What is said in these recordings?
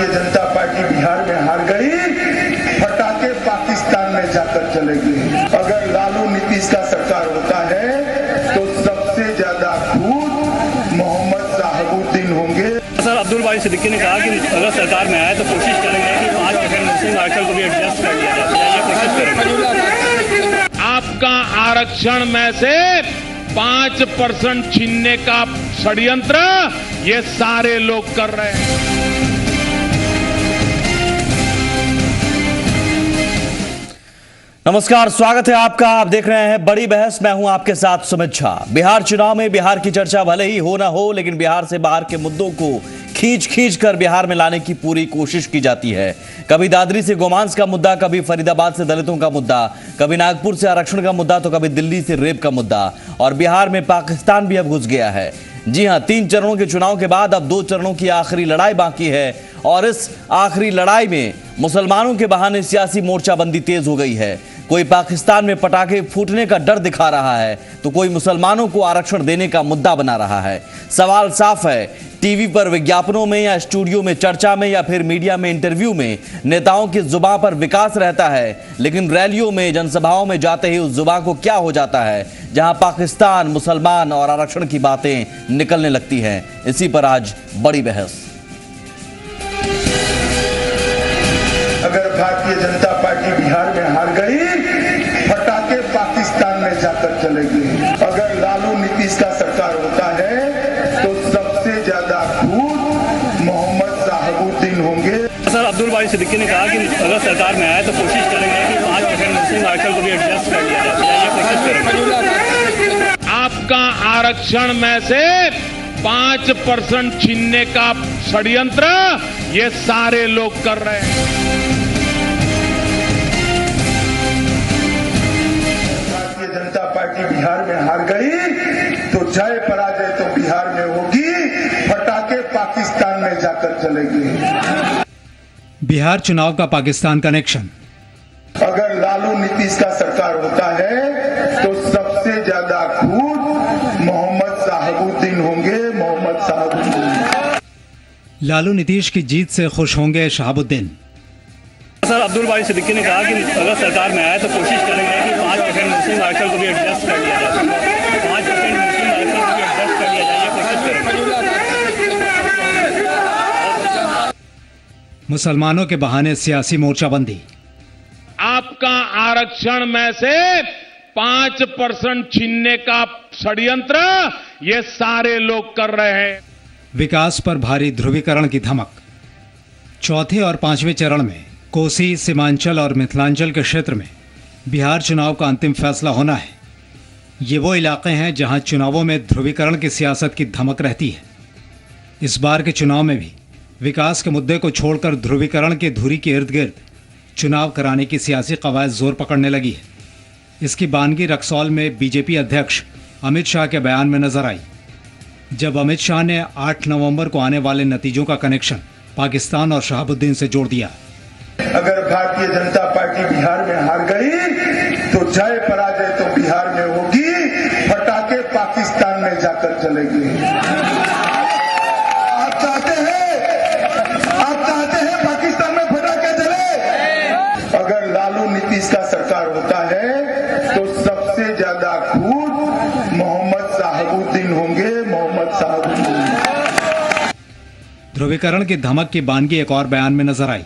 जनता party Bihar में हार गई, फटाके पाकिस्तान में जाकर चलेगी। अगर लालू नीतीश का सरकार होता है तो सबसे ज्यादा खुद मोहम्मद साहबुद्दीन होंगे। सर, अब्दुल बारी सिद्दीकी ने कहा कि अगर सरकार में आए तो कोशिश करेंगे कि 5% मुस्लिम आरक्षण को भी एडजस्ट कर लिया जाए। कोशिश करेंगे। आपका आरक्षण में से 5% छीनने का षड्यंत्र ये सारे लोग कर रहे हैं। नमस्कार, स्वागत है आपका। आप देख रहे हैं बड़ी बहस। मैं हूं आपके साथ सुमित झा। बिहार चुनाव में बिहार की चर्चा भले ही हो ना हो, लेकिन बिहार से बाहर के मुद्दों को खींच कर बिहार में लाने की पूरी कोशिश की जाती है। कभी दादरी से गोमांस का मुद्दा, कभी फरीदाबाद से दलितों का मुद्दा, कभी नागपुर से आरक्षण का मुद्दा, तो कभी दिल्ली से रेप का मुद्दा। और बिहार में पाकिस्तान भी अब घुस गया है। जी हां, 3 चरणों के चुनाव के बाद अब 2 चरणों की आखिरी लड़ाई बाकी है। और इस आखिरी लड़ाई में मुसलमानों के बहाने सियासी मोर्चाबंदी तेज हो गई है। कोई पाकिस्तान में पटाखे फूटने का डर दिखा रहा है, तो कोई मुसलमानों को आरक्षण देने का मुद्दा बना रहा है। सवाल साफ है, टीवी पर विज्ञापनों में या स्टूडियो में चर्चा में या फिर मीडिया में इंटरव्यू में नेताओं की जुबान पर विकास रहता है, लेकिन रैलियों में, जनसभाओं में जाते ही उस जुबान को क्या हो जाता है, जहां पाकिस्तान, मुसलमान और आरक्षण की बातें निकलने लगती हैं। इसी पर आज बड़ी बहस। अगर भारतीय जनता पार्टी बिहार में हार गई, फटाके पाकिस्तान में जाकर चलेगी। अगर लालू नीतीश का सरकार होता है तो सबसे ज्यादा खुद मोहम्मद साहबुद्दीन होंगे। सर, अब्दुल बारी सिद्दीकी ने कहा कि अगर सरकार में आए तो कोशिश करेंगे कि 5% मुस्लिम आरक्षण को भी एडजस्ट कर लिया जाए। कोशिश करेंगे। आपका आरक्षण में से 5% छीनने का षड्यंत्र ये सारे लोग कर रहे हैं। भारतीय जनता पार्टी बिहार में हार गई तो जय पराजय तो बिहार में होगी, फटाके पाकिस्तान में जाकर चलेगी। बिहार चुनाव का पाकिस्तान कनेक्शन। अगर लालू नीतीश का सरकार होता है तो सबसे ज्यादा खुद मोहम्मद साहबुद्दीन होंगे। मोहम्मद साहबुद्दीन। लालू नीतीश की जीत से खुश होंगे शहाबुद्दीन। सर, अब्दुल बारी सिद्दीकी ने कहा कि अगर सरकार में आए तो कोशिश करेंगे कि 5% मुस्लिम आरक्षण को भी एडजस्ट कर लिया जाए। 5% मुस्लिम आरक्षण को भी एडजस्ट कर लिया जाए। कोशिश करेंगे। मुसलमानों के बहाने सियासी मोर्चाबंदी। आपका आरक्षण में से 5% छीनने का षड्यंत्र ये सारे लोग कर रहे हैं। विकास पर भारी ध्रुवीकरण की धमक। चौथे और 5वें चरण में कोसी, सीमांचल और मिथिलांचल के क्षेत्र में बिहार चुनाव का अंतिम फैसला होना है। ये वो इलाके हैं जहां चुनावों में ध्रुवीकरण की सियासत की धमक रहती है। इस बार के चुनाव में भी विकास के मुद्दे को छोड़कर ध्रुवीकरण के धुरी के इर्द गिर्द चुनाव कराने की सियासी कवायद जोर पकड़ने लगी है। इसकी बानगी रक्सौल में बीजेपी अध्यक्ष अमित शाह के बयान में नजर आई, जब अमित शाह ने 8 नवंबर को आने वाले नतीजों का कनेक्शन पाकिस्तान और शहाबुद्दीन से जोड़ दिया। अगर भारतीय जनता पार्टी बिहार में हार गई तो जय पराजय तो बिहार में होगी, फटाके पाकिस्तान में जाकर चलेगी। आप चाहते हैं पाकिस्तान में फटाके चले? अगर लालू नीतीश का सरकार होता है तो सबसे ज्यादा खुद मोहम्मद साहबुद्दीन होंगे। मोहम्मद साहबुद्दीन। ध्रुवीकरण की धमक की बानगी एक और बयान में नजर आई,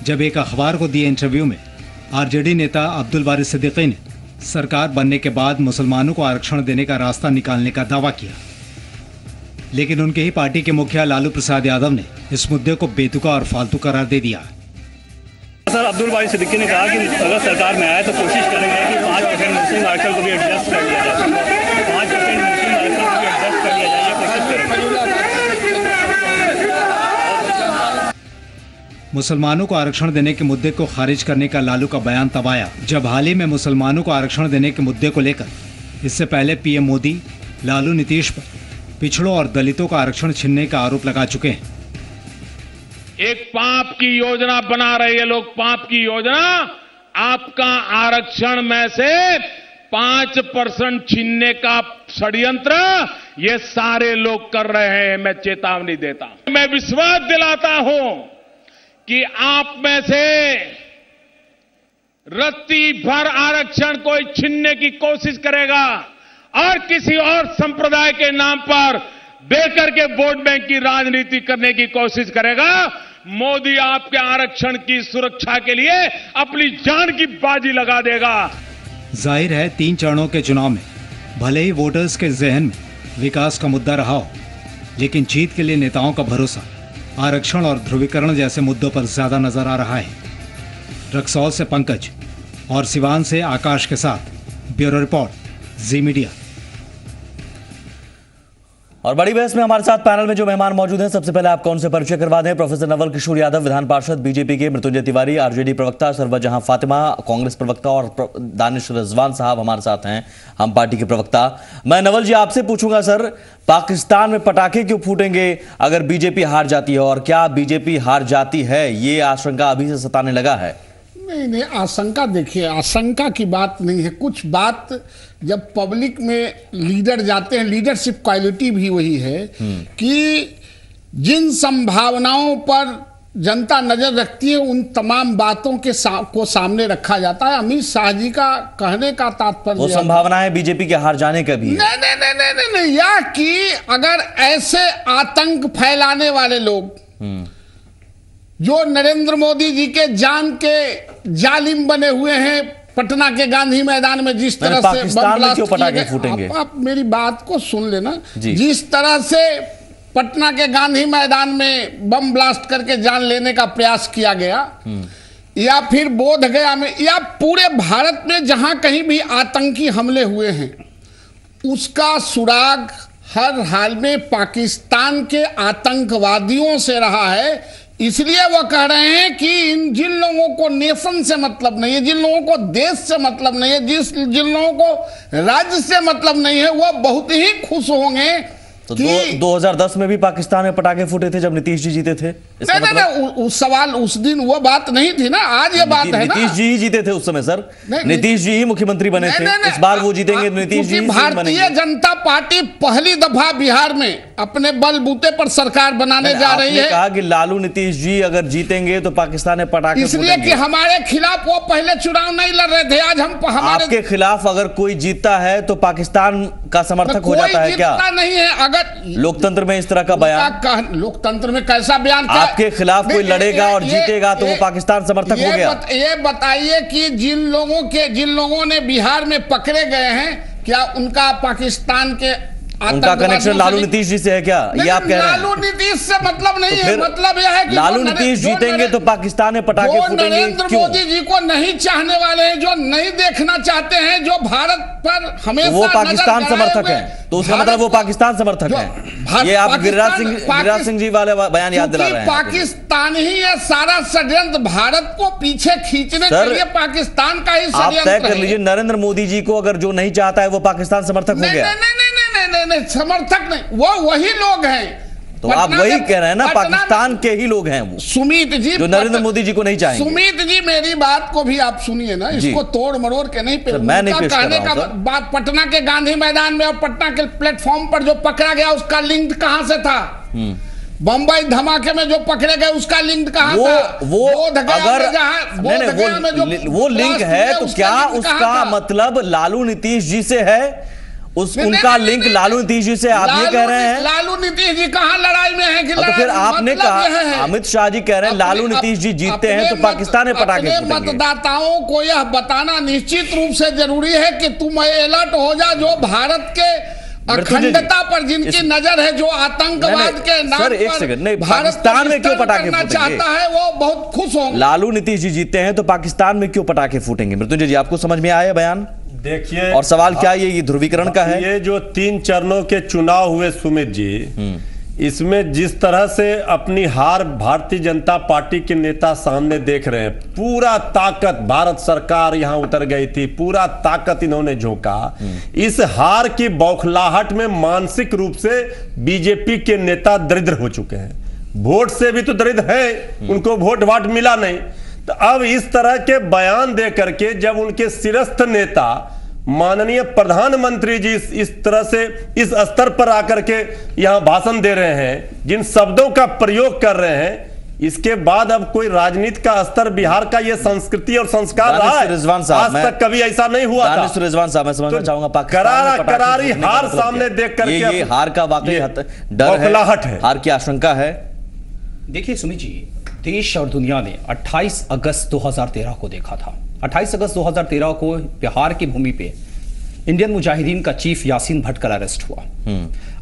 जब एक अखबार को दिए इंटरव्यू में आरजेडी नेता अब्दुल बारी सिद्दीकी ने सरकार बनने के बाद मुसलमानों को आरक्षण देने का रास्ता निकालने का दावा किया। लेकिन उनके ही पार्टी के मुखिया लालू प्रसाद यादव ने इस मुद्दे को बेतुका और फालतू करार दे दिया। सर, अब्दुल बारी सिद्दीकी ने कहा कि अगर सरकार में आए तो कोशिश करेंगे कि 5% मुस्लिम आरक्षण को भी एडजस्ट कर लिया जाए। 5% मुस्लिम आरक्षण को भी एडजस्ट कर लिया जाए। कोशिश करेंगे। मुसलमानों को आरक्षण देने के मुद्दे को खारिज करने का लालू का बयान तब आया, जब हाल ही में मुसलमानों को आरक्षण देने के मुद्दे को लेकर इससे पहले पीएम मोदी लालू नीतीश पर पिछड़ों और दलितों का आरक्षण छीनने का आरोप लगा चुके हैं। एक पाप की योजना बना रहे हैं लोग, पाप की योजना। आपका आरक्षण में से 5% छीनने का षड्यंत्र ये सारे लोग कर रहे हैं। मैं चेतावनी देता हूं, मैं विश्वास दिलाता हूं कि आप में से रत्ती भर आरक्षण कोई छीनने की कोशिश करेगा और किसी और संप्रदाय के नाम पर देकर के वोट बैंक की राजनीति करने की कोशिश करेगा, मोदी आपके आरक्षण की सुरक्षा के लिए अपनी जान की बाजी लगा देगा। जाहिर है 3 चरणों के चुनाव में भले ही वोटर्स के जहन में विकास का मुद्दा रहा हो, लेकिन जीत के लिए नेताओं का भरोसा आरक्षण और ध्रुवीकरण जैसे मुद्दों पर ज्यादा नजर आ रहा है। रक्सौल से पंकज और सिवान से आकाश के साथ ब्यूरो रिपोर्ट, जी मीडिया। और बड़ी बहस में हमारे साथ पैनल में जो मेहमान मौजूद हैं, सबसे पहले आपको उनसे परिचय करवा दें। प्रोफेसर नवल किशोर यादव, विधान पार्षद बीजेपी के, मृत्युंजय तिवारी आरजेडी प्रवक्ता, सरवजहां फातिमा कांग्रेस प्रवक्ता और दानिश रिजवान साहब हमारे साथ हैं, हम पार्टी के प्रवक्ता। मैं नवल जी आपसे पूछूंगा, सर पाकिस्तान में पटाखे क्यों फूटेंगे अगर बीजेपी हार जाती है, और क्या बीजेपी हार जाती है, ये आशंका अभी से सताने लगा है? नहीं, आशंका देखिए, आशंका की बात नहीं है। कुछ बात जब पब्लिक में लीडर जाते हैं, लीडरशिप क्वालिटी भी वही है कि जिन संभावनाओं पर जनता नजर रखती है उन तमाम बातों के को सामने रखा जाता है। अमित शाह जी का कहने का तात्पर्य वो संभावनाएं बीजेपी के हार जाने का भी है। नहीं, या कि अगर ऐसे आतंक फैलाने वाले लोग जो नरेंद्र मोदी जी के जान के जालिम बने हुए हैं, पटना के गांधी मैदान में जिस तरह से पाकिस्तान में क्यों पटाखे फूटेंगे? आप मेरी बात को सुन लेना। जिस तरह से पटना के गांधी मैदान में बम ब्लास्ट करके जान लेने का प्रयास किया गया, या फिर बोध गया में, या पूरे भारत में जहां कहीं भी आतंकी हमले हुए हैं, उसका सुराग हर हाल में पाकिस्तान के आतंकवादियों से रहा है। इसलिए वो कह रहे हैं कि जिन लोगों को नेशन से मतलब नहीं है, जिन लोगों को देश से मतलब नहीं है, जिन लोगों को राज्य से मतलब नहीं है, वो बहुत ही खुश होंगे। तो 2010 में भी पाकिस्तान में पटाखे फूटे थे जब नीतीश जी जीते थे? नहीं, उस सवाल उस दिन वो बात नहीं थी ना, आज ये बात है ना। नीतीश जी ही जीते थे उस समय सर, नीतीश जी ही मुख्यमंत्री बने थे। इस बार वो जीतेंगे तो नीतीश जी भारतीय जनता पार्टी पहली दफा बिहार में अपने बलबूते पर सरकार बनाने जा रही है। कहा कि लालू नीतीश जी अगर जीतेंगे तो पाकिस्तान में पटाखे इसलिए कि हमारे खिलाफ वो पहले चुनाव नहीं लड़ रहे थे। आज हम आपके खिलाफ अगर कोई जीतता है तो पाकिस्तान का समर्थक हो जाता है क्या? नहीं है। अगर लोकतंत्र में इस तरह का बयान, लोकतंत्र में कैसा बयान? आपके खिलाफ कोई लड़ेगा और जीतेगा तो वो पाकिस्तान समर्थक हो गया? ये बताइए कि जिन लोगों ने बिहार में पकड़े गए हैं, क्या उनका पाकिस्तान के उनका कनेक्शन लालू नीतीश जी से है क्या? ये आप कह रहे हैं? लालू नीतीश से मतलब नहीं है। मतलब यह है कि लालू नीतीश जीतेंगे तो पाकिस्तान में पटाखे फूटेंगे। नरेंद्र मोदी जी को नहीं चाहने वाले हैं, जो नहीं देखना चाहते हैं, जो भारत पर हमेशा वो पाकिस्तान समर्थक है, तो उसका मतलब वो पाकिस्तान समर्थक है। ये आप गिरिराज सिंह जी वाले बयान याद दिला रहे हैं। पाकिस्तान ही ये सारा षड्यंत्र भारत को पीछे खींचने के लिए पाकिस्तान का ही षड्यंत्र। आप तय कर लीजिए, नरेंद्र मोदी जी को अगर जो नहीं चाहता है वो पाकिस्तान समर्थक हो गया? नहीं, समर्थक नहीं, वो वही लोग हैं। तो आप वही कह रहे हैं ना, पाकिस्तान के ही लोग हैं वो, सुमित जी, जो नरेंद्र मोदी जी को नहीं चाहेंगे। सुमित जी मेरी बात को भी आप सुनिए ना, इसको तोड़ मरोड़ के नहीं पे मैं नहीं पेश कर रहा हूं। बात पटना के गांधी मैदान में और पटना के प्लेटफॉर्म पर जो पकड़ा गया उसका लिंक कहां से था? बम्बई धमाके में जो पकड़े गए उसका लिंक कहां था? वो अगर वो लिंक है तो क्या उसका मतलब लालू नीतीश जी से है? उनका लिंक लालू नीतीश जी से आप ये कह रहे हैं? लालू नीतीश जी कहां लड़ाई में है? तो फिर आपने कहा, अमित शाह जी कह रहे हैं लालू नीतीश जी जीतते हैं तो पाकिस्तान में पटाखे फूटेंगे। मतदाताओं को यह बताना निश्चित रूप से जरूरी है कि तुम अलर्ट हो जा, जो भारत के अखंडता पर जिनकी नजर है, जो आतंकवाद के नाम पर पाकिस्तान में क्यों पटाखे फूटेंगे चाहता है, वो बहुत खुश होंगे। लालू नीतीश जी जीतते हैं तो पाकिस्तान में क्यों पटाखे फूटेंगे? मृत्युंजय जी, आपको समझ में आया बयान? देखिए, और सवाल क्या ये ध्रुवीकरण का है? ये जो 3 चरणों के चुनाव हुए सुमित जी, इसमें जिस तरह से अपनी हार भारतीय जनता पार्टी के नेता सामने देख रहे हैं, पूरा ताकत भारत सरकार यहां उतर गई थी, पूरा ताकत इन्होंने झोंका। इस हार की बौखलाहट में मानसिक रूप से बीजेपी के नेता दरिद्र हो चुके हैं। वोट से भी तो दरिद्र है, उनको वोट वाट मिला नहीं। तो अब इस तरह के बयान दे करके जब उनके सिरस्थ नेता माननीय प्रधानमंत्री जी इस तरह से इस स्तर पर आकर के यहां भाषण दे रहे हैं, जिन शब्दों का प्रयोग कर रहे हैं, इसके बाद अब कोई राजनीति का स्तर बिहार का ये संस्कृति और संस्कार रहा है, रिजवान साहब, आज तक कभी ऐसा नहीं हुआ था। रिजवान साहब, मैं समझना चाहूंगा करारी हार सामने देख करके ये हार का वाकई डर है, हार की आशंका है। देखिए सुमित जी, देश और दुनिया ने 28 अगस्त 2013 को देखा था। 28 अगस्त 2013 को बिहार की भूमि पे इंडियन मुजाहिदीन का चीफ यासीन भट्ट का अरेस्ट हुआ।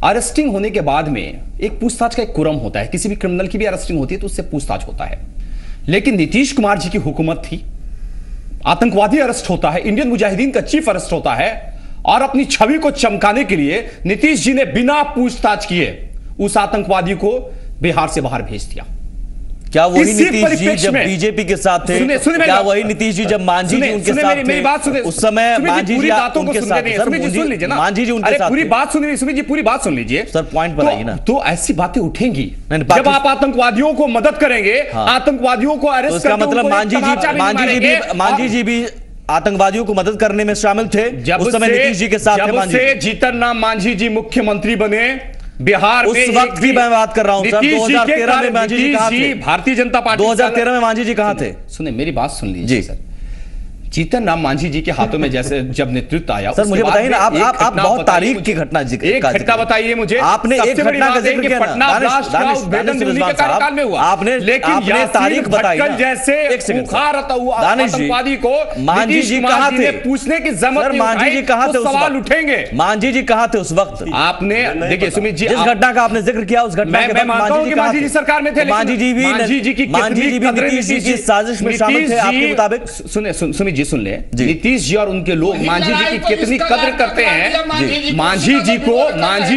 अरेस्टिंग होने के बाद में एक पूछताछ का एक क्रम होता है, किसी भी क्रिमिनल की भी अरेस्टिंग होती है तो उससे पूछताछ होता है। लेकिन नीतीश कुमार जी की हुकूमत थी, आतंकवादी अरेस्ट होता है, इंडियन मुजाहिदीन का चीफ अरेस्ट होता है, और अपनी छवि को चमकाने के लिए नीतीश जी ने बिना पूछताछ किए उस आतंकवादी को बिहार से बाहर भेज दिया। क्या वही नीतीश जी जब बीजेपी के साथ थे? क्या वही नीतीश जी जब मांझी जी उनके साथ थे? उस समय मांझी जी उनके साथ थे। सुन लीजिए ना, मांझी जी उनके साथ पूरी बात सुनिए सुमित जी, पूरी बात सुन लीजिए सर, पॉइंट पर आइए ना। तो ऐसी बातें उठेंगी जब आप आतंकवादियों को मदद करेंगे, आतंकवादियों को अरेस्ट करके, मतलब मांझी जी भी आतंकवादियों को मदद करने में शामिल थे उस समय नीतीश जी के साथ थे। जीतन राम मांझी जी मुख्यमंत्री बने बिहार में, उस वक्त की मैं बात कर रहा हूं सर। 2013 में मांझी जी कहां थे? भारतीय जनता पार्टी 2013 में मांझी जी कहां थे? सुने मेरी बात सुन लीजिए सर। जीतन राम मांझी जी के हाथों में जैसे जब नेतृत्व आया, सर मुझे बताइए ना, आप बहुत तारीख की घटना एक घटना बताइए मुझे। आपने एक घटना का जिक्र किया ना, आपने तारीख बताई जैसे आतंकवादी को मांझी जी कहां थे पूछने की जरूरत, मांझी जी कहां थे? सवाल उठेंगे, मांझी जी कहां थे उस वक्त? आपने देखिए सुमित जी, जिस घटना का आपने जिक्र किया उस घटना के बाद मांझी जी सरकार में थे, मांझी जी भी नीतीश जी की साजिश में शामिल थे आपके मुताबिक। सुने सुमित जी सुन ले, नीतीश जी और उनके लोग मांझी जी की कितनी कद्र करते हैं, मांझी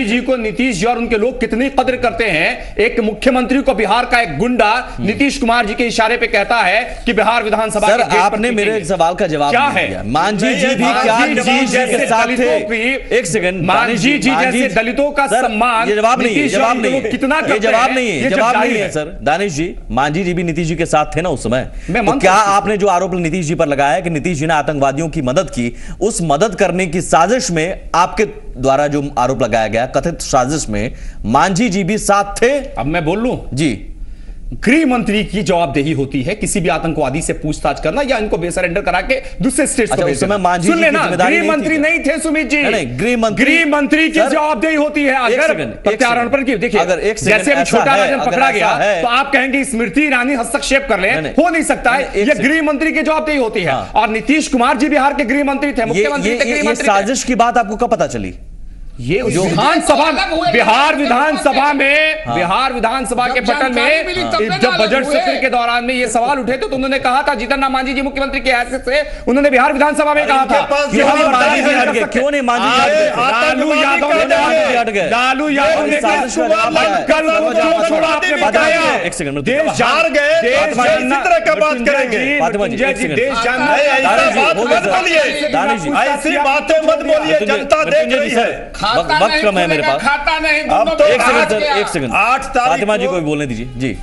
जी को नीतीश जी और उनके लोग कितनी कद्र करते हैं। एक मुख्यमंत्री को बिहार का एक गुंडा नीतीश कुमार जी के इशारे पे कहता है कि बिहार विधानसभा सर, आपने मेरे एक सवाल का जवाब क्या है? मांझी जी भी क्या नीतीश जी के साथ थे? एक सेकंड, मांझी जी जैसे दलितों का सम्मान, ये जवाब नहीं है, जवाब नहीं है, कितना जवाब नहीं है, जवाब नहीं है सर। दानिश जी, मांझी जी भी नीतीश जी के साथ थे ना उस समय, तो क्या आपने जो आरोप नीतीश जी पर लगाया है कि नीतीश जी ने आतंकवादियों की मदद की, उस मदद करने की साजिश में आपके द्वारा जो आरोप लगाया गया कथित साजिश में मांझी जी भी साथ थे? अब मैं बोल लूं जी, गृह मंत्री की जवाबदेही होती है किसी भी आतंकवादी से पूछताछ करना या इनको बेसरेंडर करा के दूसरे स्टेट को भेजना। सुन लेना, गृह मंत्री नहीं थे सुमित जी, गृह मंत्री की जवाबदेही होती है। अगर प्रत्यारोपण की, देखिए जैसे अभी छोटा राजन पकड़ा गया तो आप कहेंगे स्मृति ईरानी हस्तक्षेप कर ले, हो नहीं सकता है, यह गृह मंत्री की जवाबदेही होती है। और नीतीश कुमार जी बिहार के गृह मंत्री थे, मुख्यमंत्री थे, गृह मंत्री। साजिश की बात आपको कब पता चली? ये जो विधानसभा, बिहार विधानसभा के पटल में जब बजट सत्र के दौरान में ये सवाल उठे तो उन्होंने कहा था, जीतन राम मांझी जी मुख्यमंत्री के हैसियत से उन्होंने बिहार विधानसभा में कहा था, क्यों नहीं मांझी लालू यादव ने छोड़ा, आपने बताया एक सेकंड, देश हार गए, देश बात करेंगे, ऐसी बातें मत बोलिए, जनता देख रही है। वक्त कम है मेरे पास, खाता नहीं, अब तो एक सेकंड फातिमा जी को भी बोलने दीजिए। जी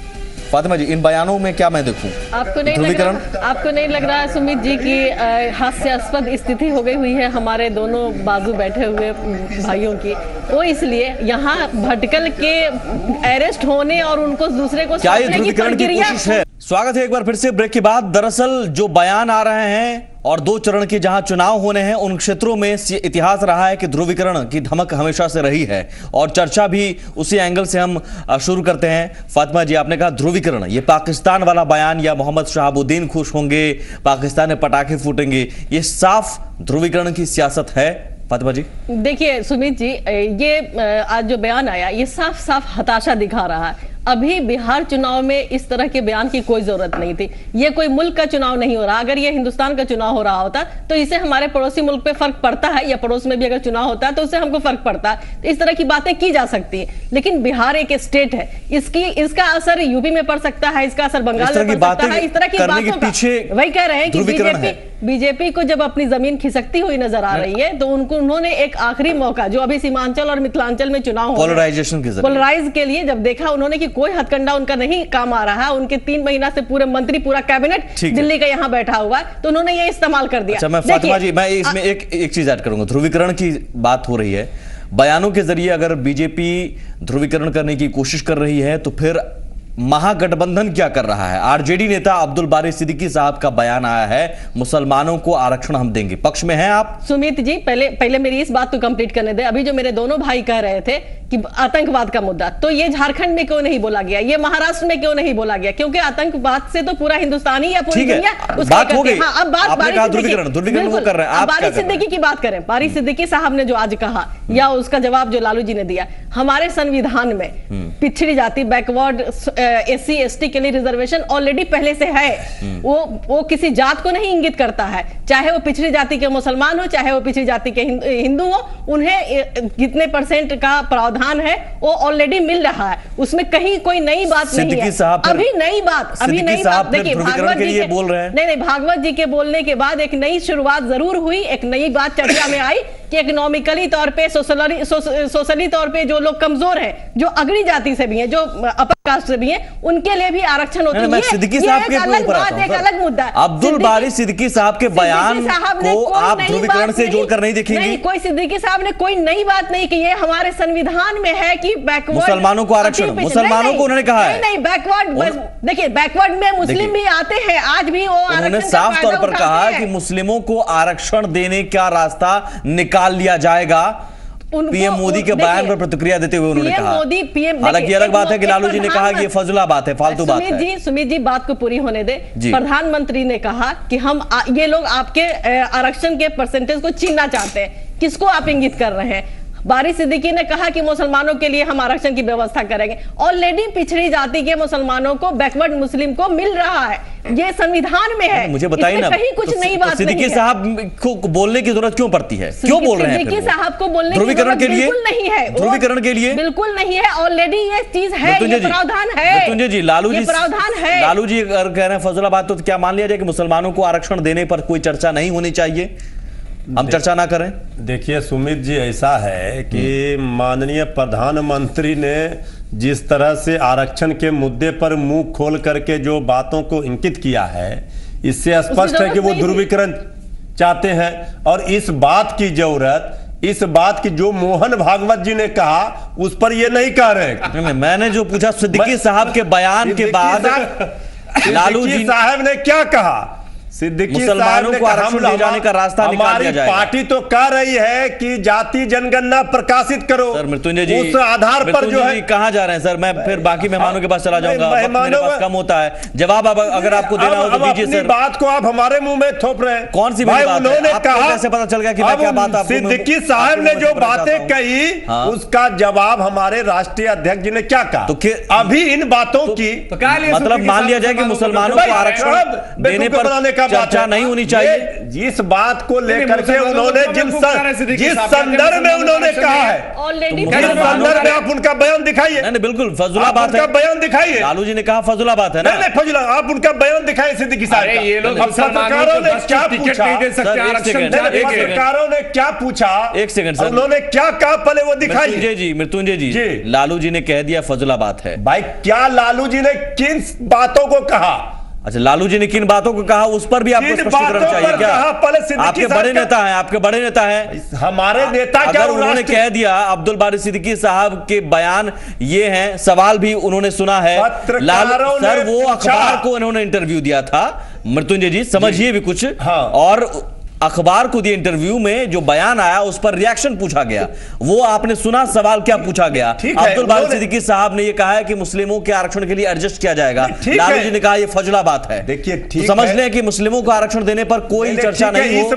फातिमा जी, इन बयानों में क्या मैं देखूं? आपको नहीं लग रहा है सुमित जी की हास्यास्पद स्थिति हो गई हुई है हमारे दोनों बाजू बैठे हुए भाइयों की? वो इसलिए यहाँ भटकल के अरेस्ट होने और उनको दूसरे को क्या ये ध्रुवीकरण की कोशिश है? स्वागत है एक बार फिर से ब्रेक के बाद। दरअसल जो बयान आ रहे हैं और 2 चरण के जहां चुनाव होने हैं उन क्षेत्रों में इतिहास रहा है कि ध्रुवीकरण की धमक हमेशा से रही है और चर्चा भी उसी एंगल से हम शुरू करते हैं। फातिमा जी, आपने कहा ध्रुवीकरण, ये पाकिस्तान वाला बयान या मोहम्मद शहाबुद्दीन खुश होंगे, पाकिस्तान में पटाखे फूटेंगे, ये साफ ध्रुवीकरण की सियासत है? फातिमा जी देखिए सुमित जी, ये आज जो बयान आया ये साफ साफ हताशा दिखा रहा है। अभी बिहार चुनाव में इस तरह के बयान की कोई जरूरत नहीं थी। ये कोई मुल्क का चुनाव नहीं हो रहा। अगर ये हिंदुस्तान का चुनाव हो रहा होता तो इससे हमारे पड़ोसी मुल्क पे फर्क पड़ता है, या पड़ोस में भी अगर चुनाव होता है तो उससे हमको फर्क पड़ता है। तो इस तरह की बातें की जा सकती है, लेकिन बिहार एक स्टेट है, इसका असर यूपी में पड़ सकता है, इसका असर बंगाल में पड़ सकता है। इस तरह की बातों का वही कह रहे हैं कि बीजेपी को जब अपनी जमीन खिसकती हुई नजर आ रही है तो उन्होंने एक आखिरी मौका, जो अभी सीमांचल और मिथिलांचल में चुनाव पोलराइज के लिए जब देखा उन्होंने कि कोई हथकंडा उनका नहीं काम आ रहा है, उनके 3 महीना से पूरे मंत्री, पूरा कैबिनेट दिल्ली का यहाँ बैठा हुआ है, तो उन्होंने ये इस्तेमाल कर दिया। अच्छा, मैं फातिमा जी, मैं इसमें एक चीज ऐड करूंगा। ध्रुवीकरण की बात हो रही है, बयानों के जरिए अगर बीजेपी ध्रुवीकरण करने की कोशिश कर रही है तो फिर महागठबंधन क्या कर रहा है। आरजेडी नेता अब्दुल बारी सिद्दीकी साहब का बयान आया है, मुसलमानों को आरक्षण हम देंगे। पक्ष में हैं आप? सुमित जी, पहले मेरी इस बात को कंप्लीट करने दे। अभी जो मेरे दोनों भाई कह रहे थे कि आतंकवाद का मुद्दा, तो ये झारखंड में क्यों नहीं बोला गया, ये महाराष्ट्र में क्यों नहीं बोला गया? क्योंकि आतंकवाद से तो पूरा हिंदुस्तान ही या पूरी दुनिया बात हो गई। हाँ, अब बात ध्रुवीकरण वो कर रहे हैं, आप बारी सिद्दीकी की बात करें। बारी सिद्दीकी साहब ने जो आज कहा या उसका जवाब जो लालू जी ने दिया, हमारे संविधान में पिछड़ी जाति बैकवर्ड SC ST के लिए रिजर्वेशन ऑलरेडी पहले से है। वो किसी जात को नहीं इंगित करता है, चाहे वो पिछड़ी जाति के मुसलमान हो, चाहे वो पिछड़ी जाति के हिंदू हो, उन्हें कितने % का प्रावधान है वो ऑलरेडी मिल रहा है। उसमें कहीं कोई नई बात नहीं है। अभी नई बात देखिए, भागवत जी के बोल रहे हैं, नहीं, भागवत जी के बोलने के बाद एक नई शुरुआत जरूर हुई, एक नई बात चर्चा में आई कि इकोनॉमिकली तौर पे, सोशली तौर पे जो लोग कमजोर हैं, जो अग्रणी जाति से भी हैं, जो अपर कास्ट से भी हैं, उनके लिए भी आरक्षण होता है। सिद्दीकी साहब के एक अलग मुद्दा है। अब्दुल बारी सिद्दीकी साहब के बयान को आप ध्रुवीकरण से जोड़कर नहीं देखेंगे? नहीं, कोई सिद्दीकी साहब ने कोई नई बात नहीं की। ये हमारे संविधान में है कि बैकवर्ड मुसलमानों को आरक्षण, मुसलमानों को उन्होंने कहा है। नहीं, बैकवर्ड देखिए, बैकवर्ड में मुस्लिम भी आते हैं, आज भी वो उन्होंने साफ तौर पर कहा कि मुस्लिमों को आरक्षण देने का रास्ता निकाल लिया जाएगा। पीएम मोदी के बयान पर प्रतिक्रिया देते हुए उन्होंने कहा, हालांकि अलग बात है कि लालू जी ने कहा कि ये फजुला बात है, फालतू बात है। सुमित जी, बात को पूरी होने दे। प्रधानमंत्री ने कहा कि हम ये लोग आपके आरक्षण के % को छीनना चाहते हैं। किसको आप इंगित कर रहे हैं? बारी सिद्दीकी ने कहा कि मुसलमानों के लिए हम आरक्षण की व्यवस्था करेंगे। ऑलरेडी पिछड़ी जाति के मुसलमानों को, बैकवर्ड मुस्लिम को मिल रहा है, ये संविधान में है। मुझे बताइए ना, कहीं कुछ नई बात नहीं है। सिद्दीकी साहब को बोलने की जरूरत क्यों पड़ती है? क्यों बोल रहे हैं? सिद्दीकी साहब को बोलने की ध्रुवीकरण के लिए बिल्कुल नहीं है, ध्रुवीकरण के लिए बिल्कुल नहीं है। ऑलरेडी ये चीज है, ये प्रावधान है। मृत्युंजय जी, लालू जी प्रावधान है। लालू जी अगर कह रहे हैं फजुलाबाद, तो क्या मान लिया जाए कि मुसलमानों को आरक्षण देने पर कोई चर्चा नहीं होनी चाहिए, हम चर्चा ना करें? देखिए सुमित जी, ऐसा है कि माननीय प्रधानमंत्री ने जिस तरह से आरक्षण के मुद्दे पर मुंह खोल करके जो बातों को इंकित किया है, इससे स्पष्ट है कि वो ध्रुवीकरण चाहते हैं। और इस बात की जरूरत, इस बात की जो मोहन भागवत जी ने कहा, उस पर ये नहीं कह रहे। मैंने जो पूछा सिद्दीकी साहब के बयान के बाद लालू जी साहब ने क्या कहा, सिद्दीकी मुसलमानों को आरक्षण ले जाने का रास्ता निकाल दिया जाएगा। पार्टी तो कह रही है कि जाति जनगणना प्रकाशित करो। सर मृत्युंजय जी, उस आधार पर जो है कहां जा रहे हैं सर? मैं फिर बाकी मेहमानों के पास चला जाऊंगा, मेरे पास कम होता है। जवाब अगर आपको देना हो तो दीजिए सर। बात को आप हमारे मुंह में थोप रहे हैं। कौन सी बात है? उन्होंने कहा, कैसे पता चल गया कि मैं क्या बात आपको? सिद्दीकी साहब ने जो बातें कही, उसका जवाब हमारे राष्ट्रीय अध्यक्ष जी ने क्या कहा? तो अभी इन बातों की मतलब मान लिया जाए कि मुसलमानों को आरक्षण देने पर चर्चा नहीं होनी चाहिए। जिस बात को लेकर के उन्होंने जिस संदर्भ में उन्होंने कहा है, संदर्भ में आप उनका बयान दिखाइए। नहीं बिल्कुल फजुला बात है, बयान दिखाइए। लालू जी ने कहा फजुला बात है ना? नहीं फजुला, आप उनका बयान दिखाइए सिद्दीकी साहब। ये लोग पत्रकारों ने क्या पूछा, पत्रकारों ने क्या पूछा, एक सेकंड सर, उन्होंने क्या कहा पहले वो दिखाइए। मृत्युंजय जी, लालू जी ने कह दिया फजुला बात है। भाई क्या लालू जी ने किन बातों को कहा? अच्छा, लालू जी ने किन बातों को कहा, उस पर भी आपको स्पष्टीकरण चाहिए क्या? आपके बड़े नेता हैं, आपके बड़े नेता हैं, हमारे नेता क्या? उन्होंने कह दिया, अब्दुल बारी सिद्दीकी साहब के बयान ये हैं, सवाल भी उन्होंने सुना है। लालू सर, वो अखबार को उन्होंने इंटरव्यू दिया था, मृत्युंजय जी समझिए भी कुछ। और अखबार को दिए इंटरव्यू में जो बयान आया उस पर रिएक्शन पूछा गया, वो आपने सुना, सवाल क्या पूछा गया? अब्दुल बारी सिद्दीकी साहब ने ये कहा है कि मुस्लिमों के आरक्षण के लिए एडजस्ट किया जाएगा। लालू जी ने कहा ये फजुला बात है। देखिए तो समझ लें कि मुस्लिमों को आरक्षण देने पर कोई चर्चा नहीं हो।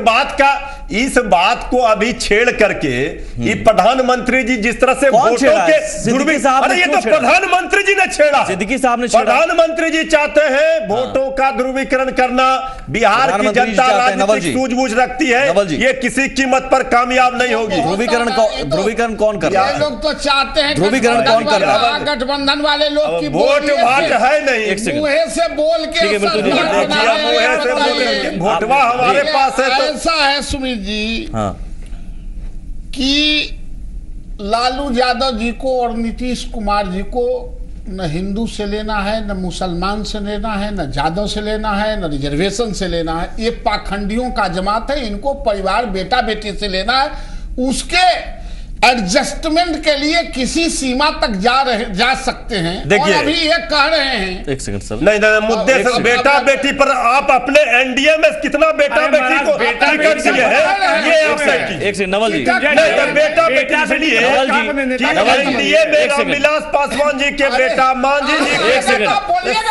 इस बात को अभी छेड़ करके ये प्रधानमंत्री जी जिस तरह से वोटों के, अरे ये तो प्रधानमंत्री जी ने छेड़ा, सिद्दीकी साहब ने। प्रधानमंत्री जी चाहते हैं वोटों का ध्रुवीकरण करना। बिहार की जनता राजनीतिक सूझबूझ रखती है, ये किसी कीमत पर कामयाब नहीं होगी। ध्रुवीकरण कौन कर रहा है? लोग तो चाहते हैं, ध्रुवीकरण कौन कर रहा है? गठबंधन वाले लोग की वोट भाट है नहीं, मुँह से बोल के वोटवा हमारे पास है। तो ऐसा है सुमित जी कि लालू यादव जी को और नीतीश कुमार जी को न हिंदू से लेना है, न मुसलमान से लेना है, न जादव से लेना है, न रिजर्वेशन से लेना है। ये पाखंडियों का जमात है, इनको परिवार बेटा बेटी से लेना है। उसके एडजस्टमेंट के लिए किसी सीमा तक जा सकते हैं। देखिए, और अभी ये कह रहे हैं, एक सेकंड सर, नहीं मुद्दे से बेटा बेटी पर आप अपने एनडीए में कितना बेटा बेटी को टिकट दिए हैं, ये आप सही कीजिए। एक सेकंड नवल जी, नहीं बेटा बेटी के लिए एनडीए में रामविलास पासवान जी के बेटा, मांझी जी के, एक सेकंड,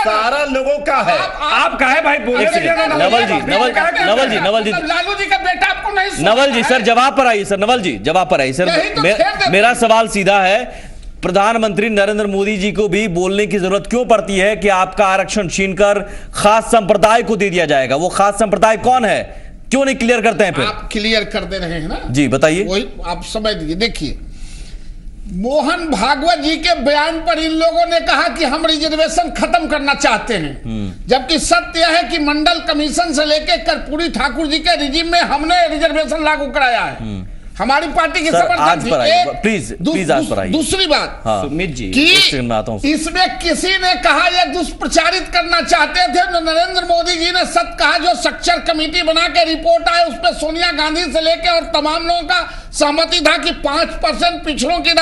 सारा लोगों का है। आप कहे भाई बोले नवल जी, लालू जी का बेटा आपको नहीं, नवल जी सर जवाब पर आइए सर, नवल जी जवाब पर आइए सर। मेरा सवाल सीधा है, प्रधानमंत्री नरेंद्र मोदी जी को भी बोलने की जरूरत क्यों पड़ती है कि आपका आरक्षण छीनकर खास संप्रदाय को दे दिया जाएगा? वो खास संप्रदाय कौन है, क्यों नहीं क्लियर करते हैं? फिर आप क्लियर कर दे रहे हैं ना जी, बताइए। वही आप समझ लीजिए। देखिए, मोहन भागवत जी के बयान पर इन लोगों ने कहा कि हम रिजर्वेशन खत्म करना चाहते हैं, जबकि सत्य यह है कि मंडल कमीशन से लेकर कर्पूरी ठाकुर जी के रिजिम में हमने रिजर्वेशन लागू कराया है। हमारी पार्टी की समर्थन थी। प्लीज आज पर आइए। दूसरी बात, सुमित जी, कि इसमें किसी ने कहा यह दुष्प्रचारित करना चाहते थे, नरेंद्र मोदी जी ने सच कहा। जो सक्षर कमेटी बना के रिपोर्ट आए उस पर सोनिया गांधी से लेकर और तमाम लोगों का सहमति था कि 5% पिछड़ों की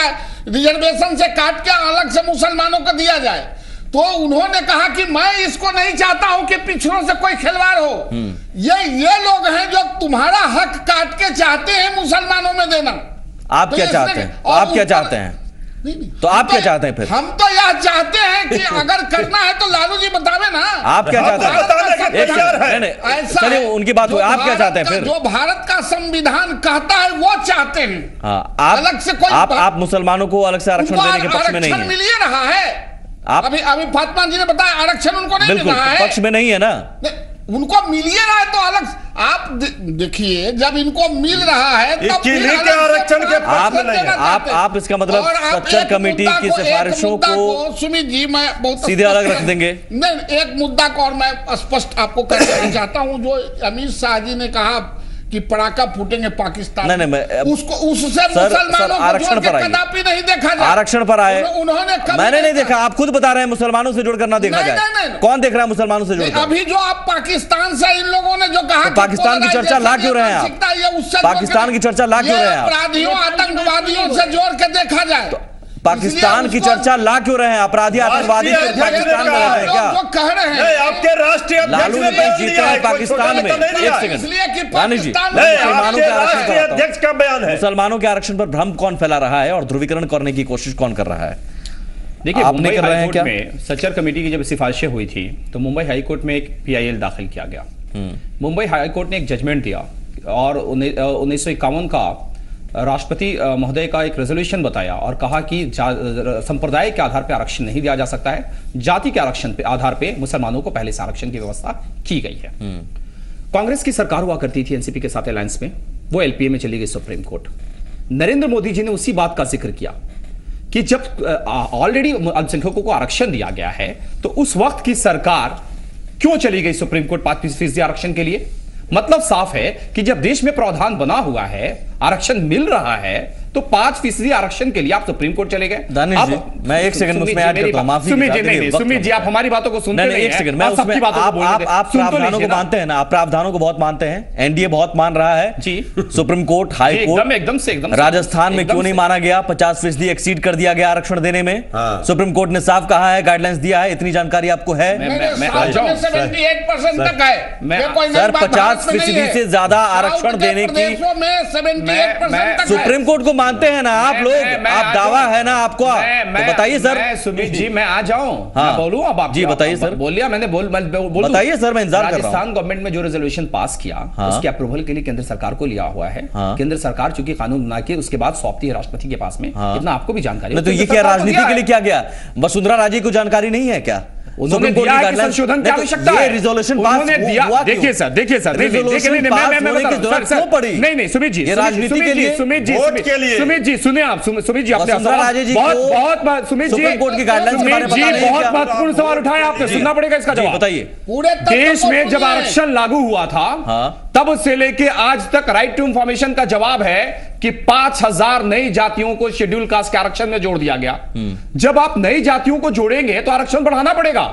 रिजर्वेशन से काट के अलग से मुसलमानों को दिया जाए। तो उन्होंने कहा कि मैं इसको नहीं चाहता हूं कि पिछड़ों से कोई खिलवाड़ हो। ये लोग हैं जो तुम्हारा हक काट के चाहते हैं मुसलमानों में देना। आप क्या चाहते हैं? आप क्या चाहते हैं? तो आप क्या चाहते हैं फिर? हम तो यह चाहते हैं कि अगर करना है तो लालू जी बतावे ना। आप क्या चाहते हैं? चलिए उनकी बात हुई, आप क्या चाहते हैं फिर? जो भारत का संविधान कहता है वो चाहते हैं। अलग से कोई आप मुसलमानों को अलग से आरक्षण देने के पक्ष में नहीं है? मिल ही रहा है। अभी फातिमा जी ने बताया आरक्षण उनको नहीं मिल रहा है, पक्ष में नहीं है ना, उनको मिल ही रहा है। तो अलग आप देखिए, जब इनको मिल रहा है तब के आरक्षण के आप इसका मतलब सच्चर कमेटी की सिफारिशों को सुमित जी मैं बहुत सीधे अलग रख देंगे। नहीं, एक मुद्दा को और मैं स्पष्ट आपको करना चाहता हूं। जो अमित शाह जी ने कहा कि पटाखा फूटेंगे पाकिस्तान, उसको उससे मुसलमानों आरक्षण पर कदापि नहीं देखा जाए। आरक्षण पर आए उन्होंने मैंने नहीं देखा, आप खुद बता रहे हैं मुसलमानों से जोड़कर ना देखा जाए। कौन देख रहा है मुसलमानों से जोड़कर? अभी जो आप पाकिस्तान से इन लोगों ने जो कहा, पाकिस्तान की चर्चा ला क्यों रहे हैं आप? पाकिस्तान की चर्चा ला क्यों रहे हैं? अपराधियों आतंकवादियों से जोड़ के देखा जाए। पाकिस्तान की चर्चा ला क्यों रहे हैं? अपराधी आतंकवादी पाकिस्तान में रहते हैं क्या? जो कह रहे हैं आपके राष्ट्रीय लालू ने जीता है पाकिस्तान में। एक सेकंड रानी जी, मुसलमानों के आरक्षण अध्यक्ष का बयान है, मुसलमानों के आरक्षण पर भ्रम कौन फैला रहा है और ध्रुवीकरण करने की कोशिश कौन कर रहा है? देखिए, मुंबई हाईकोर्ट में सच्चर कमेटी की जब सिफारिशें हुई थी तो मुंबई हाईकोर्ट में एक PIL दाखिल किया गया। मुंबई हाईकोर्ट ने एक जजमेंट दिया और 1951 का राष्ट्रपति महोदय का एक रेजोल्यूशन बताया और कहा कि संप्रदाय के आधार पर आरक्षण नहीं दिया जा सकता है, जाति के आरक्षण पे आधार पे मुसलमानों को पहले से आरक्षण की व्यवस्था की गई है। कांग्रेस की सरकार हुआ करती थी एनसीपी के साथ अलायंस में, वो LPA में चली गई सुप्रीम कोर्ट। नरेंद्र मोदी जी ने उसी बात का जिक्र किया कि जब ऑलरेडी अल्पसंख्यकों को आरक्षण दिया गया है तो उस वक्त की सरकार क्यों चली गई सुप्रीम कोर्ट 5% आरक्षण के लिए? मतलब साफ है कि जब देश में प्रावधान बना हुआ है, आरक्षण मिल रहा है, तो 5% आरक्षण के लिए आप सुप्रीम कोर्ट चले गए। अब मैं एक सेकंड उसमें ऐड करता हूं, माफी सुमित जी, आप हमारी बातों को सुनते नहीं। एक सेकंड, मैं उसमें आप प्रावधानों को मानते हैं ना? आप प्रावधानों को बहुत मानते हैं, एनडीए बहुत मान रहा है जी। सुप्रीम कोर्ट, हाई कोर्ट एकदम राजस्थान में क्यों नहीं माना गया? 50% एक्सीड कर दिया गया आरक्षण देने में। सुप्रीम कोर्ट ने साफ कहा है, गाइडलाइंस दिया है, इतनी जानकारी आपको है? सर 50% से ज्यादा आरक्षण देने की सुप्रीम कोर्ट को मानते हैं ना आप लोग? आप दावा है ना आपको? तो बताइए सर। सुमित जी, मैं आ जाऊं, मैं बोलूं? अब आप जी बताइए सर। बोलिए, मैंने बताइए सर, मैं इंतजार कर रहा हूं। राजस्थान गवर्नमेंट में जो रेजोल्यूशन पास किया उसके अप्रूवल के लिए केंद्र सरकार को लिया हुआ है। केंद्र सरकार चूंकि कानून बना के उसके बाद सौंपती है राष्ट्रपति के पास में, इतना आपको भी जानकारी। तो ये क्या राजनीति के लिए क्या गया? वसुंधरा राजे को जानकारी नहीं है क्या? उन्होंने दिया कि संशोधन की आवश्यकता है, रिजोल्यूशन पास हुआ। देखिए सर, मैं सुमित जी, राजनीति के लिए, सुमित जी सुनिए आप, सुमित जी अपने बहुत सुमित जी सुप्रीम कोर्ट की गाइडलाइंस बहुत महत्वपूर्ण सवाल उठाया आपने, सुनना पड़ेगा इसका जवाब। बताइए। पूरे देश में जब आरक्षण लागू हुआ था तब से लेके आज तक राइट टू इंफॉर्मेशन का जवाब है कि 5000 नई जातियों को शेड्यूल कास्ट के आरक्षण में जोड़ दिया गया। जब आप नई जातियों को जोड़ेंगे तो आरक्षण बढ़ाना पड़ेगा।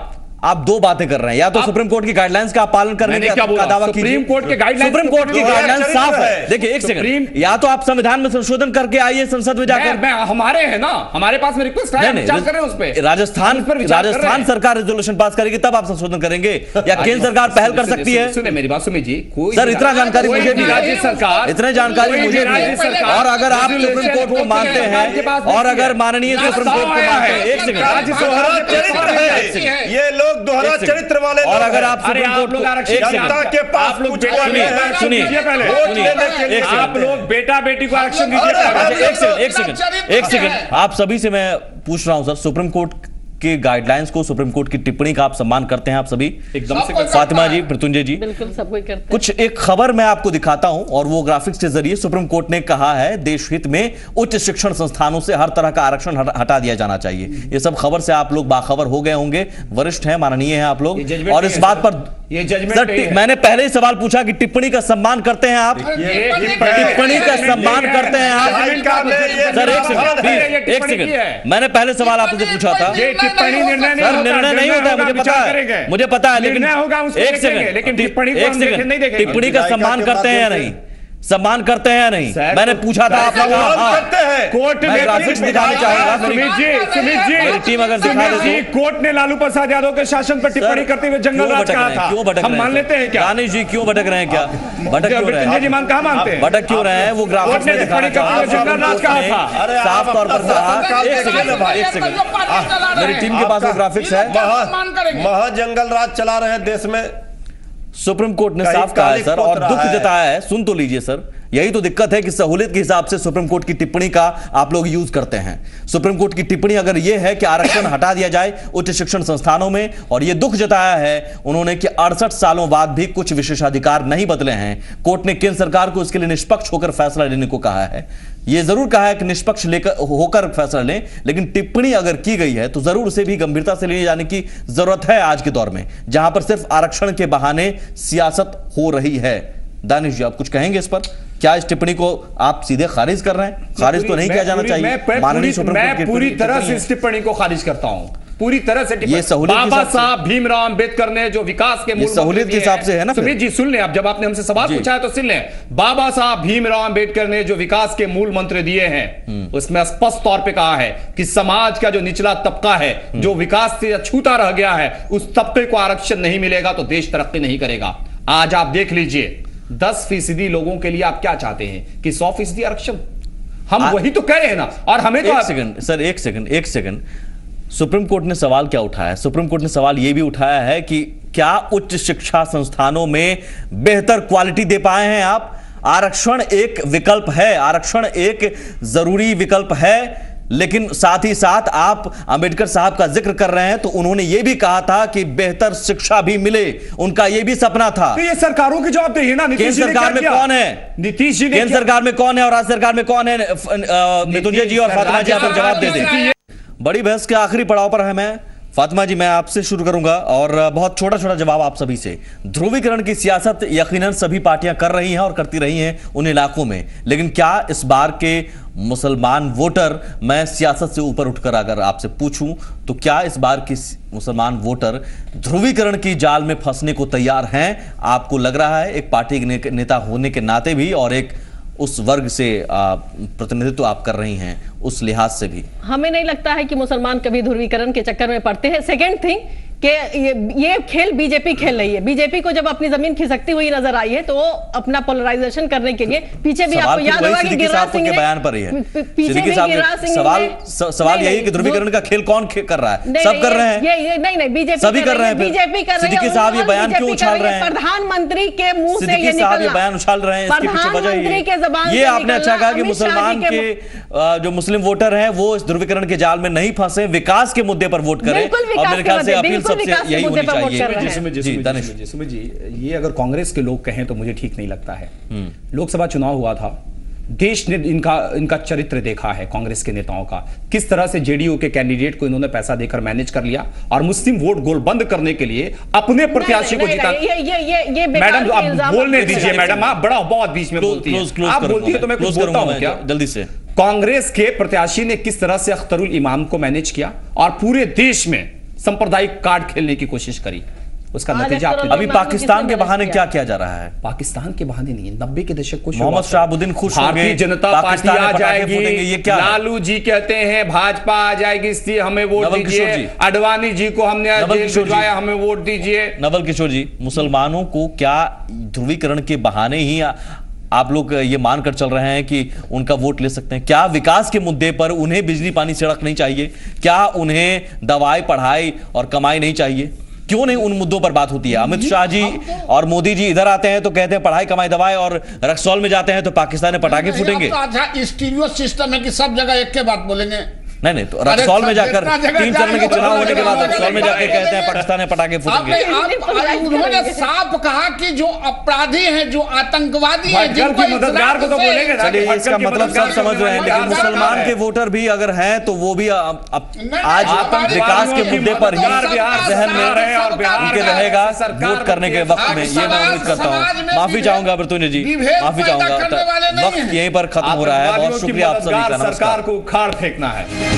आप दो बातें कर रहे हैं, या तो सुप्रीम कोर्ट की गाइडलाइंस का आप पालन करने का दावा कीजिए। सुप्रीम कोर्ट के गाइडलाइंस, सुप्रीम कोर्ट की गाइडलाइंस साफ है। देखिए एक सेकंड, या तो आप संविधान में संशोधन करके आइए संसद में जाकर, हमारे है ना, हमारे पास में रिक्वेस्ट है, विचार करें उस पे। राजस्थान सरकार रेजोल्यूशन पास करेगी तब आप संशोधन करेंगे, या केंद्र सरकार पहल कर सकती है? सुने मेरी बात सुमित जी, सर इतना जानकारी मुझे भी राज्य सरकार, इतने जानकारी मुझे भी है। और अगर आप सुप्रीम कोर्ट को मानते हैं, और अगर माननीय सुप्रीम कोर्ट को मानते हैं, एक सेकंड, ये लोग दोहरा चरित्र वाले, और अगर आप सुप्रीम कोर्ट को जनता के पास सुनिए, आप लोग बेटा बेटी को आरक्षण दीजिए। एक सेकंड, आप सभी से मैं पूछ रहा हूं सर, सुप्रीम कोर्ट के गाइडलाइंस को, सुप्रीम कोर्ट की टिप्पणी का आप सम्मान करते हैं? आप सभी एकदम से, फातिमा जी, मृत्युंजय जी, बिल्कुल सब कोई करते हैं। कुछ एक खबर मैं आपको दिखाता हूं, और वो ग्राफिक्स के जरिए सुप्रीम कोर्ट ने कहा है देश हित में उच्च शिक्षण संस्थानों से हर तरह का आरक्षण हटा दिया जाना चाहिए। ये सब खबर से आप लोग बाखबर हो गए होंगे, वरिष्ठ हैं, माननीय हैं आप लोग, और इस बात पर ये जजमेंट, मैंने पहले ही सवाल पूछा कि टिप्पणी का सम्मान करते हैं आप? टिप्पणी का सम्मान करते हैं आप? सर एक सेकंड, मैंने पहले सवाल आपसे पूछा था। टिप्पणी निर्णय नहीं होता है, मुझे पता है, लेकिन एक सेकंड, लेकिन टिप्पणी का सम्मान करते हैं या नहीं? सम्मान करते हैं या नहीं? मैंने पूछा था, आपने कहा कोर्ट ने ग्राफिक्स दिखाना चाहूंगा। सुमित जी, टीम अगर दिखा दे, कोर्ट ने लालू प्रसाद यादव के शासन पर टिप्पणी करते हुए जंगल राज कहा था। क्यों भटक रहे हैं? हम मान लेते हैं क्या? दानिश जी क्यों भटक रहे हैं? क्या भटक क्यों रहे हैं? जी मान कहाँ मानते हैं? भटक क्यों रहे हैं? वो ग्राफिक्स में दिखाना चाहूंगा, जंगल राज कहा था, साफ तौर पर कहा। एक सेकंड, मेरी टीम के पास वो ग्राफिक्स है। महा जंगल राज चला रहे हैं देश में, सुप्रीम कोर्ट ने साफ कहा है सर, और दुख जताया है। सुन तो लीजिए सर, यही तो दिक्कत है कि सहूलियत के हिसाब से सुप्रीम कोर्ट की टिप्पणी का आप लोग यूज करते हैं। सुप्रीम कोर्ट की टिप्पणी अगर यह है कि आरक्षण हटा दिया जाए उच्च शिक्षण संस्थानों में, और यह दुख जताया है उन्होंने कि 68 सालों बाद भी कुछ विशेषाधिकार नहीं बदले हैं। कोर्ट ने केंद्र सरकार को इसके लिए निष्पक्ष होकर फैसला लेने को कहा है। यह जरूर कहा है कि निष्पक्ष होकर फैसला लें, लेकिन टिप्पणी अगर की गई है तो जरूर उसे भी गंभीरता से लिए जाने की जरूरत है आज के दौर में, जहां पर सिर्फ आरक्षण के बहाने सियासत हो रही है। दानिश जी, आप कुछ कहेंगे इस पर? क्या इस टिप्पणी को आप सीधे खारिज कर रहे हैं? खारिज तो नहीं किया जाना चाहिए। माननीय सुप्रीम कोर्ट मैं पूरी तरह से इस टिप्पणी को खारिज करता हूं, पूरी तरह से। ये सहूलियत बाबा साहब भीमराव अंबेडकर ने जो विकास के मूल सहूलियत के हिसाब से है ना। सुमित जी सुन लें, अब जब आपने हमसे सवाल पूछा है तो सुन लें। बाबा साहब भीमराव अंबेडकर ने जो विकास के मूल मंत्र दिए हैं, उसमें स्पष्ट तौर पे कहा है कि समाज का जो निचला तबका है, जो विकास से अछूता रह गया है, उस तबके को आरक्षण नहीं मिलेगा तो देश तरक्की नहीं करेगा। आज आप देख लीजिए, 10% लोगों के लिए आप क्या चाहते हैं कि 100% आरक्षण? हम वही तो कह रहे हैं ना। और हमें तो एक सेकंड, सुप्रीम कोर्ट ने सवाल क्या उठाया है? सुप्रीम कोर्ट ने सवाल यह भी उठाया है कि क्या उच्च शिक्षा संस्थानों में बेहतर क्वालिटी दे पाए हैं आप? आरक्षण एक विकल्प है, आरक्षण एक जरूरी विकल्प है, लेकिन साथ ही साथ आप अंबेडकर साहब का जिक्र कर रहे हैं तो उन्होंने यह भी कहा था कि बेहतर शिक्षा भी मिले, उनका यह भी सपना था। तो ये सरकारों की जवाबदेही है ना। केंद्र सरकार में कौन है? नीतीश जी। केंद्र सरकार में कौन है और राज्य सरकार में कौन है? मृत्युंजय जी और फातिमा जी आप जवाब दे दें। बड़ी बहस के आखिरी पड़ाव पर है मैं। फातिमा जी, मैं आपसे शुरू करूंगा, और बहुत छोटा छोटा जवाब आप सभी से। ध्रुवीकरण की सियासत यकीनन सभी पार्टियां कर रही हैं और करती रही हैं उन इलाकों में, लेकिन क्या इस बार के मुसलमान वोटर, मैं सियासत से ऊपर उठकर अगर आपसे पूछूं तो क्या इस बार की मुसलमान वोटर ध्रुवीकरण की जाल में फंसने को तैयार हैं? आपको लग रहा है, एक पार्टी के नेता होने के नाते भी और एक उस वर्ग से प्रतिनिधित्व आप कर रही हैं, उस लिहाज से भी? हमें नहीं लगता है कि मुसलमान कभी ध्रुवीकरण के चक्कर में पड़ते हैं। सेकेंड थिंग कि ये खेल बीजेपी खेल रही है। बीजेपी को जब अपनी जमीन खिसकती हुई नजर आई है तो अपना पोलराइजेशन करने के लिए पीछे भी आपको याद होगा कि गिरिराज सिंह के बयान पर ही है। पीछे भी गिरिराज सिंह सवाल यही है कि ध्रुवीकरण का खेल कौन कर रहा है? सब कर रहे हैं। नहीं, बीजेपी सभी कर रहे हैं। बीजेपी कर रही है। सिद्दीकी साहब ये बयान क्यों उछाल रहे हैं? प्रधानमंत्री के मुंह से ये निकलना, बयान उछाल रहे हैं, इसके पीछे वजह ये आपने अच्छा कहा कि मुसलमान के जो मुस्लिम वोटर हैं वो इस ध्रुवीकरण के जाल में नहीं फंसे, विकास के मुद्दे पर वोट करें, और मेरे ख्याल से अपील सबसे यही होनी चाहिए। सुमित जी, ये अगर कांग्रेस के लोग कहें तो मुझे ठीक नहीं लगता है। लोकसभा चुनाव हुआ था, देश ने इनका चरित्र देखा है कांग्रेस के नेताओं का, किस तरह से जेडीयू के कैंडिडेट को इन्होंने पैसा देकर मैनेज कर लिया और मुस्लिम वोट गोलबंद करने के लिए अपने प्रत्याशी को जीता। मैडम आप बोलने दीजिए, मैडम आप बड़ा बहुत बीच में बोलती है। आप बोलती है तो मैं कुछ बोलता हूं क्या? जल्दी से। कांग्रेस के प्रत्याशी ने किस तरह से अख्तरुल इमाम को मैनेज किया और पूरे देश में सांप्रदायिक कार्ड खेलने की कोशिश करी, उसका नतीजा आपने अभी पाकिस्तान के बहाने क्या किया जा रहा है? पाकिस्तान के बहाने नहीं, 90 के दशक को मोहम्मद शहाबुद्दीन खुश होंगे, भारतीय जनता पार्टी आ जाएगी, ये क्या लालू जी कहते हैं भाजपा आ जाएगी इसलिए हमें वोट दीजिए, अडवाणी जी को हमने जेल भिजवाया, हमें वोट दीजिए। नवल किशोर जी, मुसलमानों को क्या ध्रुवीकरण के बहाने ही आप लोग ये मानकर चल रहे हैं कि उनका वोट ले सकते हैं? क्या विकास के मुद्दे पर उन्हें बिजली पानी सड़क नहीं चाहिए? क्या उन्हें दवाई पढ़ाई और कमाई नहीं चाहिए? क्यों नहीं उन मुद्दों पर बात होती है? अमित शाह जी और मोदी जी इधर आते हैं तो कहते हैं पढ़ाई कमाई दवाई, और रक्सौल में जाते हैं तो पाकिस्तान में पटाखे फूटेंगे। अच्छा स्टीरियो सिस्टम है कि सब जगह एक के बात बोलेंगे। नहीं, तो रक्सौल में जाकर 3 चरण के चुनाव होने के बाद रक्सौल में जाकर कहते हैं पाकिस्तान में पटाखे फूटेंगे। उन्होंने साफ कहा कि जो अपराधी हैं, जो आतंकवादी हैं, जिनको मददगार को तो बोलेंगे। चलिए, इसका मतलब सब समझ रहे हैं, लेकिन मुसलमान के वोटर भी अगर हैं तो वो भी आज विकास के मुद्दे पर ही जहन में उनके रहेगा वोट करने के वक्त में। ये मैं उम्मीद करता हूँ। माफी चाहूंगा मृत्युंजय जी, माफी चाहूंगा। वक्त यहीं पर खत्म हो रहा है। बहुत शुक्रिया आप सभी का। सरकार को उखाड़ फेंकना है।